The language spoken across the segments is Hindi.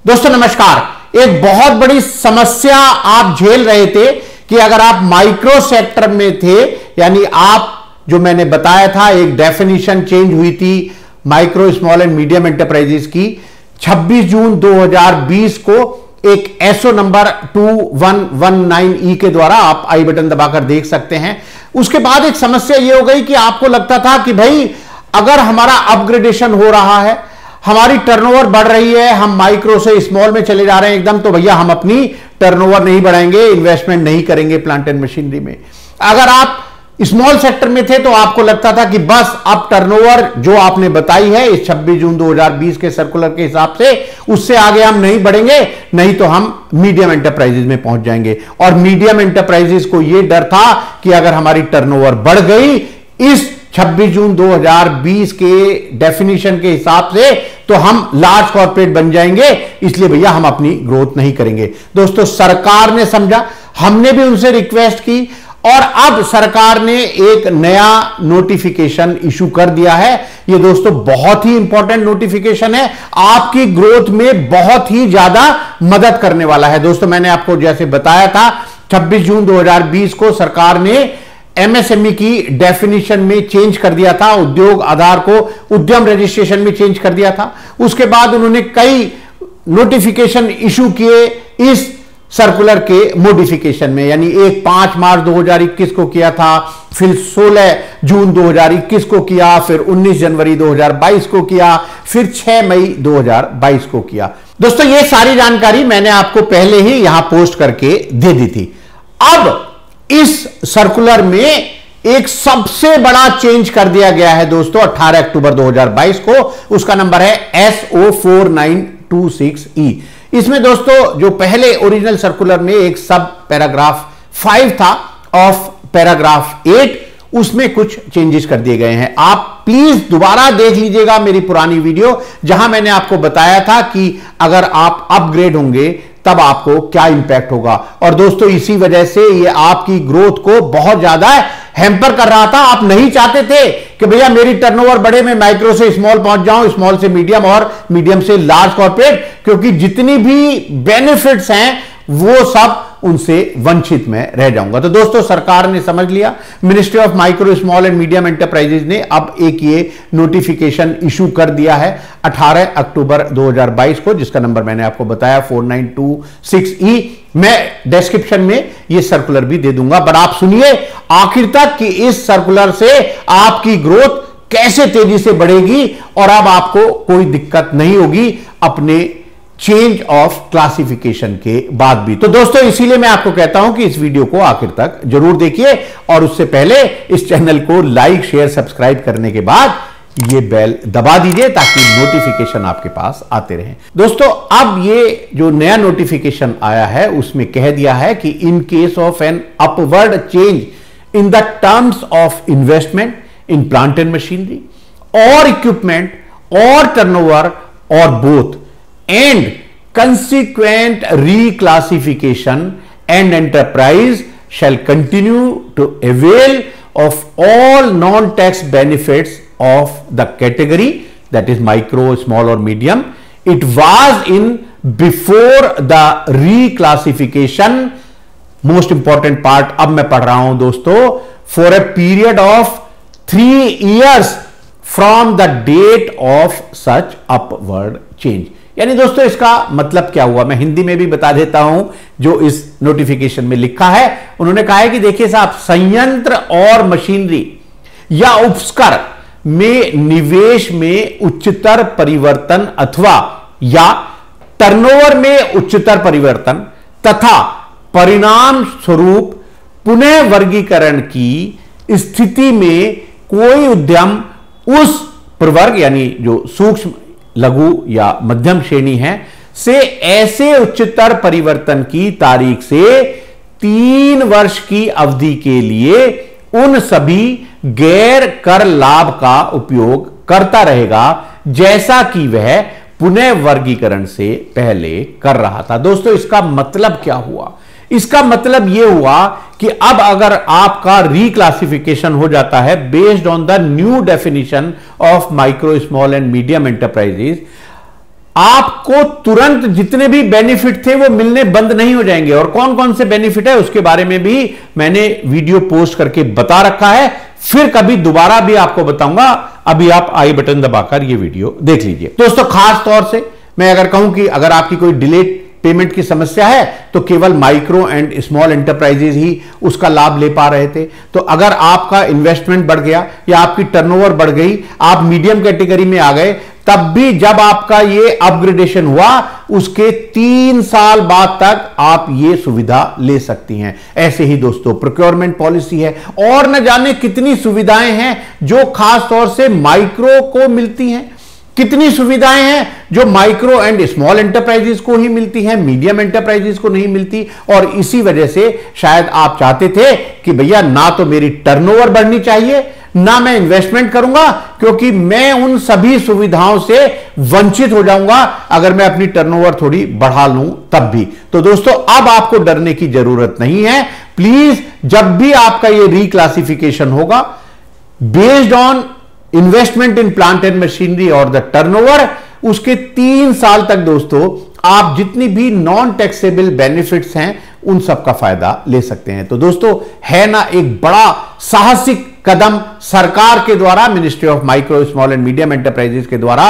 दोस्तों नमस्कार। एक बहुत बड़ी समस्या आप झेल रहे थे कि अगर आप माइक्रो सेक्टर में थे, यानी आप जो मैंने बताया था एक डेफिनेशन चेंज हुई थी micro small and medium enterprises की 26 जून 2020 को एक एसओ नंबर 2119E के द्वारा आप आई बटन दबाकर देख सकते हैं। उसके बाद एक समस्या यह हो गई कि आपको लगता था कि भाई अगर हमारा अपग्रेडेशन हो रहा है, हमारी टर्नओवर बढ़ रही है, हम माइक्रो से स्मॉल में चले जा रहे हैं एकदम, तो भैया हम अपनी टर्नओवर नहीं बढ़ाएंगे, इन्वेस्टमेंट नहीं करेंगे प्लांट एंड मशीनरी में। अगर आप स्मॉल सेक्टर में थे तो आपको लगता था कि बस अब टर्नओवर जो आपने बताई है इस 26 जून 2020 के सर्कुलर के हिसाब से, उससे आगे हम नहीं बढ़ेंगे, नहीं तो हम मीडियम एंटरप्राइजेस में पहुंच जाएंगे। और मीडियम एंटरप्राइजेस को यह डर था कि अगर हमारी टर्नओवर बढ़ गई इस 26 जून 2020 के डेफिनेशन के हिसाब से, तो हम लार्ज कॉर्पोरेट बन जाएंगे, इसलिए भैया हम अपनी ग्रोथ नहीं करेंगे। दोस्तों सरकार ने समझा, हमने भी उनसे रिक्वेस्ट की और अब सरकार ने एक नया नोटिफिकेशन इशू कर दिया है। ये दोस्तों बहुत ही इंपॉर्टेंट नोटिफिकेशन है, आपकी ग्रोथ में बहुत ही ज्यादा मदद करने वाला है। दोस्तों मैंने आपको जैसे बताया था 26 जून 2020 को सरकार ने एमएसएमई की डेफिनेशन में चेंज कर दिया था, उद्योग आधार को उद्यम रजिस्ट्रेशन में चेंज कर दिया था। उसके बाद उन्होंने कई नोटिफिकेशन इशू किए इस सर्कुलर के मॉडिफिकेशन में, यानी एक 5 मार्च 2021 को किया था, फिर 16 जून 2021 को किया, फिर 19 जनवरी 2022 को किया, फिर 6 मई 2022 को किया। दोस्तों ये सारी जानकारी मैंने आपको पहले ही यहां पोस्ट करके दे दी थी। अब इस सर्कुलर में एक सबसे बड़ा चेंज कर दिया गया है दोस्तों 18 अक्टूबर 2022 को, उसका नंबर है SO4926E। इसमें दोस्तों जो पहले ओरिजिनल सर्कुलर में एक सब पैराग्राफ 5 था ऑफ पैराग्राफ 8, उसमें कुछ चेंजेस कर दिए गए हैं। आप प्लीज दोबारा देख लीजिएगा मेरी पुरानी वीडियो, जहां मैंने आपको बताया था कि अगर आप अपग्रेड होंगे तब आपको क्या इंपैक्ट होगा। और दोस्तों इसी वजह से ये आपकी ग्रोथ को बहुत ज्यादा हैम्पर कर रहा था। आप नहीं चाहते थे कि भैया मेरी टर्नओवर बढ़े, मैं माइक्रो से स्मॉल पहुंच जाऊं, स्मॉल से मीडियम और मीडियम से लार्ज कॉर्पोरेट, क्योंकि जितनी भी बेनिफिट्स हैं वो सब उनसे वंचित में रह जाऊंगा। तो दोस्तों सरकार ने समझ लिया, ministry of micro small and medium enterprises ने अब एक ये नोटिफिकेशन इशू कर दिया है 18 अक्टूबर 2022 को, जिसका नंबर मैंने आपको बताया 4926E। मैं डिस्क्रिप्शन में ये सर्कुलर भी दे दूंगा, पर आप सुनिए आखिर तक कि इस सर्कुलर से आपकी ग्रोथ कैसे तेजी से बढ़ेगी और अब आपको कोई दिक्कत नहीं होगी अपने चेंज ऑफ क्लासिफिकेशन के बाद भी। तो दोस्तों इसीलिए मैं आपको कहता हूं कि इस वीडियो को आखिर तक जरूर देखिए और उससे पहले इस चैनल को लाइक शेयर सब्सक्राइब करने के बाद ये बेल दबा दीजिए ताकि नोटिफिकेशन आपके पास आते रहें। दोस्तों अब ये जो नया नोटिफिकेशन आया है उसमें कह दिया है कि in case of an upward change in the terms of investment in plant and machinery और इक्विपमेंट और टर्नओवर और both and consequent reclassification and enterprise shall continue to avail of all non-tax benefits of the category, that is micro, small or medium. It was in before the reclassification, most important part अब मैं पढ़ रहा हूं दोस्तों, for a period of 3 years from the date of such upward change। यानी दोस्तों इसका मतलब क्या हुआ, मैं हिंदी में भी बता देता हूं जो इस नोटिफिकेशन में लिखा है। उन्होंने कहा है कि देखिए साहब, संयंत्र और मशीनरी या उपस्कर में निवेश में उच्चतर परिवर्तन अथवा या टर्नओवर में उच्चतर परिवर्तन तथा परिणाम स्वरूप पुनः वर्गीकरण की स्थिति में कोई उद्यम उस प्रवर्ग यानी जो सूक्ष्म लघु या मध्यम श्रेणी है से ऐसे उच्चतर परिवर्तन की तारीख से 3 वर्ष की अवधि के लिए उन सभी गैर कर लाभ का उपयोग करता रहेगा जैसा कि वह पुनः वर्गीकरण से पहले कर रहा था। दोस्तों इसका मतलब क्या हुआ? इसका मतलब यह हुआ कि अब अगर आपका रिक्लासिफिकेशन हो जाता है based on the new definition of micro small and medium enterprises, आपको तुरंत जितने भी बेनिफिट थे वो मिलने बंद नहीं हो जाएंगे। और कौन कौन से बेनिफिट है उसके बारे में भी मैंने वीडियो पोस्ट करके बता रखा है, फिर कभी दोबारा भी आपको बताऊंगा। अभी आप आई बटन दबाकर ये वीडियो देख लीजिए। दोस्तों, खास तौर से मैं अगर कहूं कि अगर आपकी कोई डिलेड पेमेंट की समस्या है तो केवल माइक्रो एंड स्मॉल एंटरप्राइजेज ही उसका लाभ ले पा रहे थे। तो अगर आपका इन्वेस्टमेंट बढ़ गया या आपकी टर्नओवर बढ़ गई, आप मीडियम कैटेगरी में आ गए, तब भी जब आपका ये अपग्रेडेशन हुआ उसके 3 साल बाद तक आप ये सुविधा ले सकती हैं। ऐसे ही दोस्तों प्रोक्योरमेंट पॉलिसी है और न जाने कितनी सुविधाएं हैं जो खास तौर से माइक्रो को मिलती हैं, कितनी सुविधाएं हैं जो माइक्रो एंड स्मॉल एंटरप्राइजेस को ही मिलती हैं, मीडियम एंटरप्राइजेस को नहीं मिलती। और इसी वजह से शायद आप चाहते थे कि भैया ना तो मेरी टर्नओवर बढ़नी चाहिए ना मैं इन्वेस्टमेंट करूंगा, क्योंकि मैं उन सभी सुविधाओं से वंचित हो जाऊंगा अगर मैं अपनी टर्नओवर थोड़ी बढ़ा लूं तब भी। तो दोस्तों, अब आपको डरने की जरूरत नहीं है। प्लीज, जब भी आपका ये रिक्लासिफिकेशन होगा based on investment in plant and machinery और द टर्नओवर, उसके 3 साल तक दोस्तों आप जितनी भी नॉन टैक्सेबल बेनिफिट्स हैं उन सब का फायदा ले सकते हैं। तो दोस्तों, है ना एक बड़ा साहसिक कदम सरकार के द्वारा, ministry of micro small and medium enterprises के द्वारा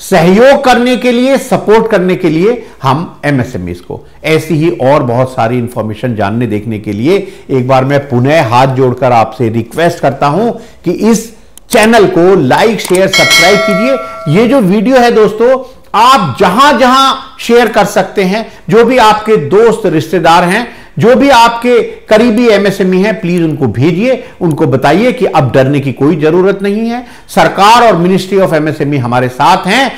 सहयोग करने के लिए, सपोर्ट करने के लिए हम एमएसएमईज को। ऐसी ही और बहुत सारी इंफॉर्मेशन जानने देखने के लिए एक बार मैं पुनः हाथ जोड़कर आपसे रिक्वेस्ट करता हूं कि इस चैनल को लाइक शेयर सब्सक्राइब कीजिए। ये जो वीडियो है दोस्तों आप जहां जहां शेयर कर सकते हैं, जो भी आपके दोस्त रिश्तेदार हैं, जो भी आपके करीबी एमएसएमई हैं, प्लीज उनको भेजिए, उनको बताइए कि अब डरने की कोई जरूरत नहीं है। सरकार और मिनिस्ट्री ऑफ एमएसएमई हमारे साथ हैं।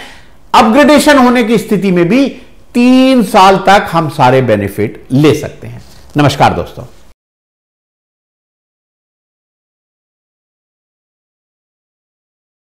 अपग्रेडेशन होने की स्थिति में भी 3 साल तक हम सारे बेनिफिट ले सकते हैं। नमस्कार दोस्तों।